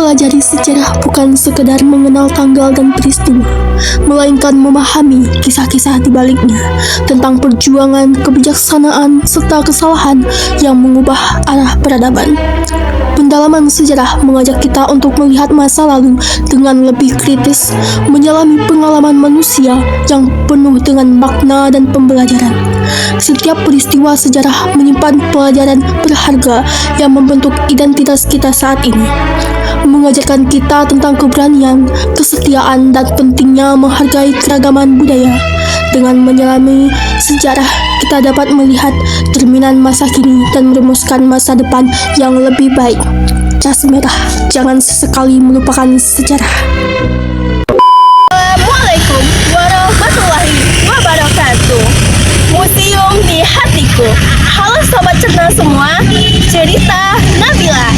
Mempelajari sejarah bukan sekedar mengenal tanggal dan peristiwa, melainkan memahami kisah-kisah di baliknya tentang perjuangan, kebijaksanaan, serta kesalahan yang mengubah arah peradaban. Pendalaman sejarah mengajak kita untuk melihat masa lalu dengan lebih kritis, menyelami pengalaman manusia yang penuh dengan makna dan pembelajaran. Setiap peristiwa sejarah menyimpan pelajaran berharga yang membentuk identitas kita saat ini, mengajarkan kita tentang keberanian, kesetiaan, dan pentingnya menghargai keragaman budaya. Dengan menyelami sejarah, kita dapat melihat cerminan masa kini dan merumuskan masa depan yang lebih baik. Cas merah, jangan sesekali melupakan sejarah. Assalamualaikum warahmatullahi wabarakatuh. Museum di hatiku. Halo sobat cerdas semua, cerita Nabila.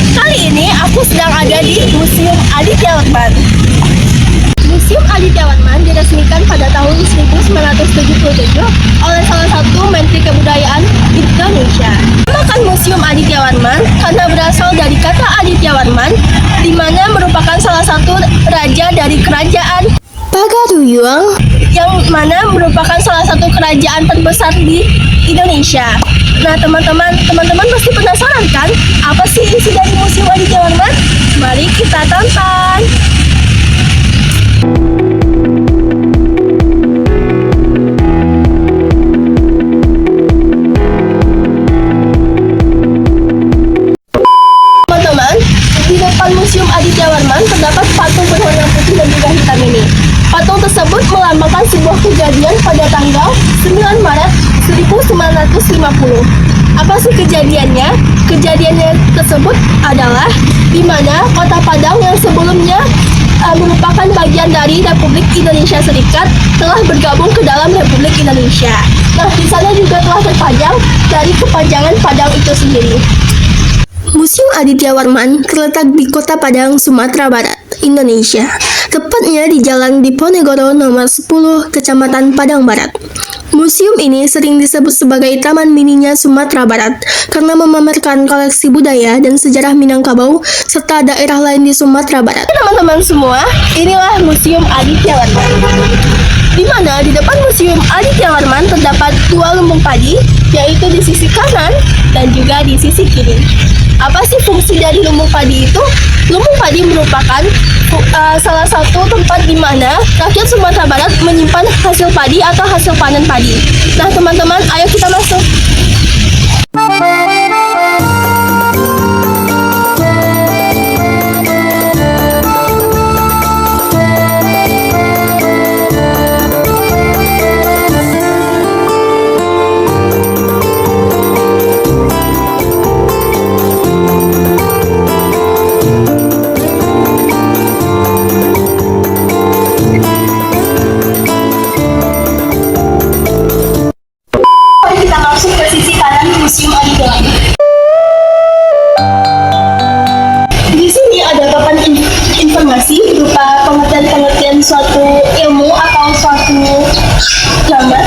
Kali ini aku sedang ada di Museum Aditya Warman. Museum Aditya Warman diresmikan pada tahun 1977 oleh salah satu Menteri Kebudayaan Indonesia. Namakan Museum Aditya Warman karena berasal dari kata Aditya Warman, di mana merupakan salah satu raja dari kerajaan Pagaruyung, yang mana merupakan salah satu kerajaan terbesar di Indonesia. Nah teman-teman pasti penasaran kan apa sih isi dari Museum Aditya Warman? Mari kita tonton. Teman-teman, di depan Museum Aditya Warman terdapat patung berwarna putih dan juga hitam ini. Patung tersebut melambangkan sebuah kejadian pada tanggal 9 Maret 1950. Apa sih kejadiannya? Kejadiannya tersebut adalah di mana Kota Padang yang sebelumnya merupakan bagian dari Republik Indonesia Serikat telah bergabung ke dalam Republik Indonesia. Nah, di sana juga telah terpajang dari kepanjangan Padang itu sendiri. Museum Aditya Warman terletak di Kota Padang, Sumatera Barat, Indonesia. Tepatnya di Jalan Diponegoro nomor 10, Kecamatan Padang Barat. Museum ini sering disebut sebagai Taman Mininya Sumatera Barat karena memamerkan koleksi budaya dan sejarah Minangkabau serta daerah lain di Sumatera Barat. Teman-teman semua, inilah Museum Aditya Warman. Di mana di depan Museum Aditya Warman terdapat dua lumbung padi, yaitu di sisi kanan dan juga di sisi kiri. Apa sih fungsi dari lumbung padi itu? Lumbung padi merupakan salah satu tempat di mana rakyat Sumatera Barat menyimpan hasil padi atau hasil panen padi. Nah teman-teman, ayo kita masuk. Museum Aditya Warman. Di sini ada papan informasi berupa pengertian suatu ilmu atau suatu gambar.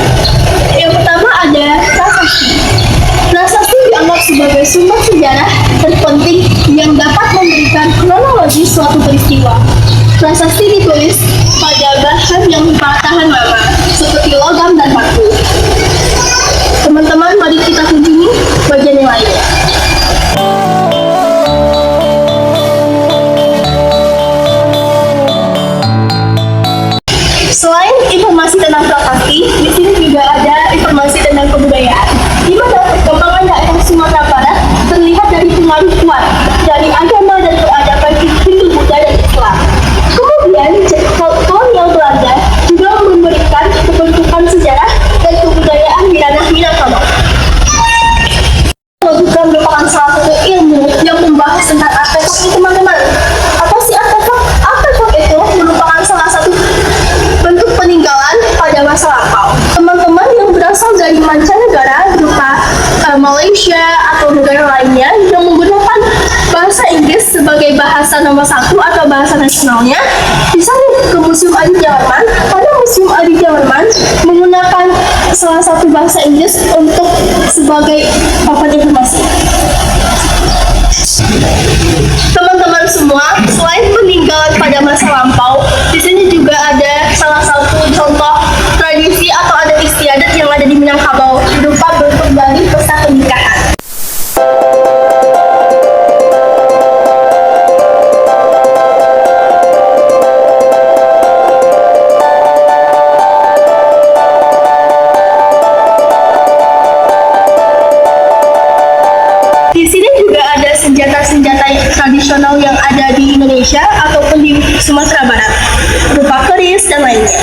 Yang pertama ada prasasti. Prasasti dianggap sebagai sumber sejarah terpenting yang dapat memberikan kronologi suatu peristiwa. Prasasti ditulis pada bahan yang tahan lama, seperti logam dan batu. Teman-teman, mari kita kunjungi bagian yang lainnya. Selain informasi tentang prasasti, di sini juga ada informasi tentang kebudayaan, di mana perkembangan daerah Sumatera Barat terlihat dari pengaruh kuat dari agama dan peradaban Hindu, Buddha, dan Islam. Kemudian, kolonial Belanda juga memberikan kebentukan sejarah dan kebudayaan di ranah Minangkabau. Juga merupakan salah satu ilmu yang membahas tentang artefak ini, teman-teman. Apa sih artefak? Artefak itu merupakan salah satu bentuk peninggalan pada masa lampau. Teman-teman yang berasal dari mancanegara berupa Malaysia atau negara lainnya yang menggunakan bahasa Inggris sebagai bahasa nomor satu atau bahasa nasionalnya bisa ke Museum Aditya Warman, karena Museum Aditya Warman menggunakan salah satu bahasa Inggris untuk sebagai papan informasi. Teman-teman semua, selain tradisional yang ada di Indonesia ataupun di Sumatera Barat, berupa keris dan lainnya.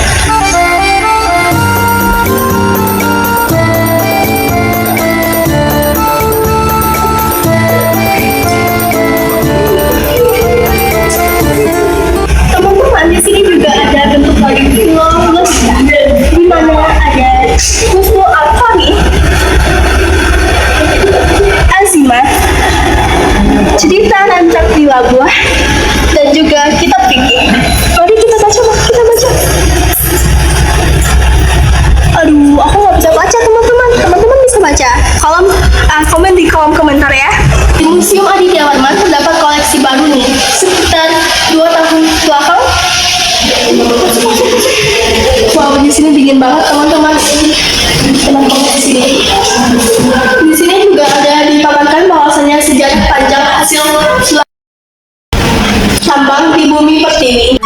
Teman-teman, di sini juga ada bentuk lain filologi, di mana ada Husnul Al-Fahmi, Azimat, cerita rancak di Labuah, dan juga kitab fikih. Mari kita baca, kita baca. Aduh, aku nggak bisa baca, teman-teman. Teman-teman bisa baca. Komen di kolom komentar ya. Di Museum Aditya Warman terdapat koleksi baru nih, sekitar 2 tahun belakang. Wow, di sini dingin banget, teman-teman. Kenapa di sini? Di sini juga ada dipaparkan bahwasannya sejarah panjang hasil tambang di bumi Pertiwi.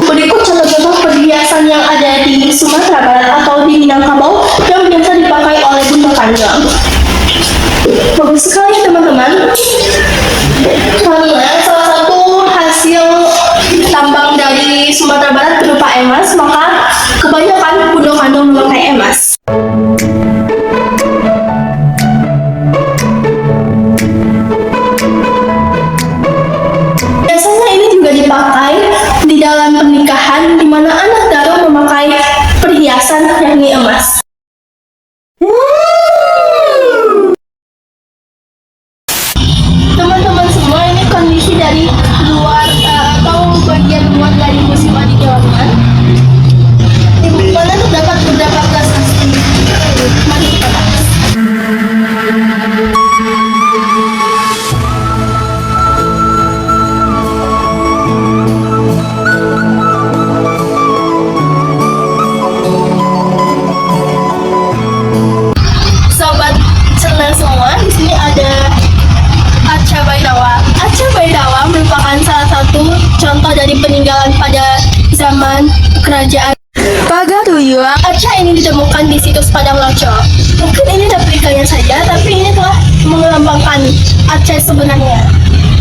Berikut contoh-contoh perhiasan yang ada di Sumatera Barat atau di Minangkabau yang biasa dipakai oleh bunda kandang. Bagus sekali, teman-teman. Karena salah satu hasil tambang dari Sumatera Barat berupa emas, maka kebanyakan bunda kandang memakai emas. Biasanya ini juga dipakai di dalam pernikahan, di mana anak daro memakai perhiasan yakni emas. Teman-teman semua, ini kondisi dari luar atau bagian luar dari Museum Aditya Warman, di mana terdapat beberapa prasasti. Mari kita bahas. Sobat cerdas semua, di sini ada Arca Bhairawa. Arca Bhairawa merupakan salah satu contoh dari peninggalan pada zaman kerajaan Pagaruyo. Arca ini ditemukan di situs Padang Laco. Mungkin ini replikanya saja, tapi ini telah melambangkan arca sebenarnya.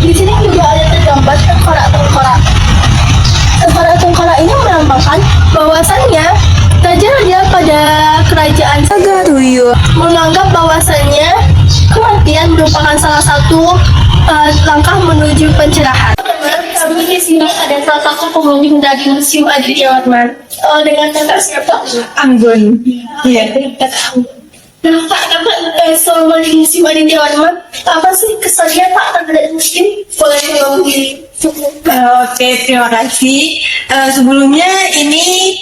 Di sini juga ada tergambar tengkorak-tengkorak. Tengkorak-tengkorak ini melambangkan bahwasannya raja-raja pada kerajaan Pagaruyo menganggap bahwasannya kematian merupakan salah satu langkah menuju pencerahan. Kami di sini ada salah satu pengunjung dari Museum Aditya Warman dengan kakak siapa? Anggun. Iya. Nah, Pak, selama di Museum Aditya Warman, apa sih kesannya Pak terhadap museum? Boleh dibagi? Oke, terima kasih. Sebelumnya ini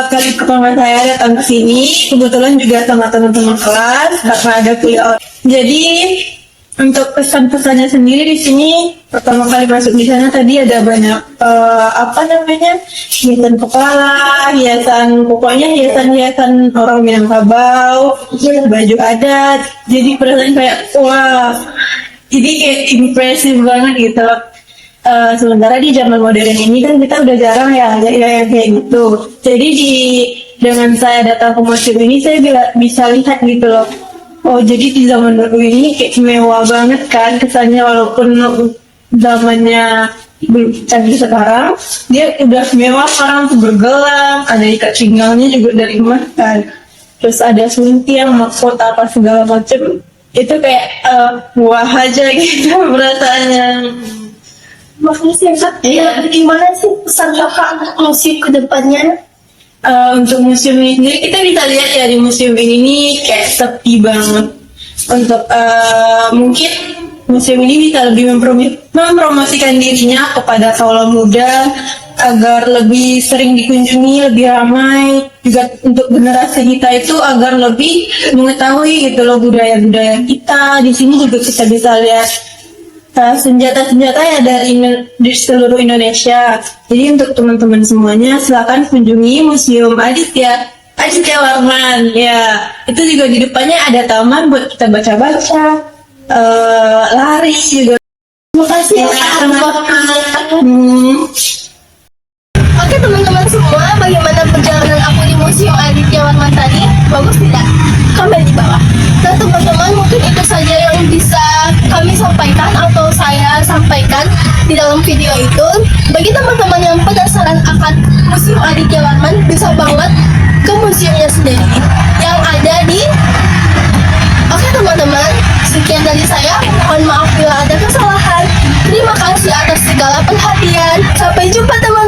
kali pertama saya datang ke sini, kebetulan juga sama teman-teman kelas karena ada kuliah. Jadi untuk pesan-pesannya sendiri di sini, pertama kali masuk di sana tadi ada banyak hiasan kepala, hiasan orang Minangkabau, baju adat. Jadi perasaan kayak wah, jadi kayak impresif banget gitu. Sementara di zaman modern ini kan kita udah jarang ya yang kayak gitu. Jadi dengan saya datang ke museum ini saya bisa lihat gitu loh. Oh, jadi di zaman dulu ini kayak mewah banget kan kesannya, walaupun zamannya belum canggih sekarang, dia udah mewah. Sekarang tuh bergelang, ada ikat pinggangnya juga dari emas kan. Terus ada suntiang, mahkota apa segala macem. Itu kayak wah aja gitu perasaannya. Makasih ya, gimana sih pesan kakak untuk museum ke depannya? Untuk museum ini sendiri kita bisa lihat ya, di museum ini nih kayak sepi banget. Untuk mungkin museum ini bisa lebih mempromosikan dirinya kepada kaula muda agar lebih sering dikunjungi, lebih ramai. Juga untuk generasi kita itu agar lebih mengetahui gitu loh budaya-budaya kita. Di sini juga kita bisa lihat senjata-senjata ya di seluruh Indonesia. Jadi untuk teman-teman semuanya silakan kunjungi Museum Aditya Warman ya. Itu juga di depannya ada taman buat kita baca-baca, lari juga. Terima kasih ya. Bagus tidak? Komen di bawah. Nah teman-teman, mungkin itu saja yang bisa kami sampaikan atau saya sampaikan di dalam video itu. Bagi teman-teman yang penasaran akan Museum Aditya Warman, bisa banget ke museumnya sendiri yang ada di... Oke teman-teman, sekian dari saya. Mohon maaf bila ada kesalahan. Terima kasih atas segala perhatian. Sampai jumpa teman-teman.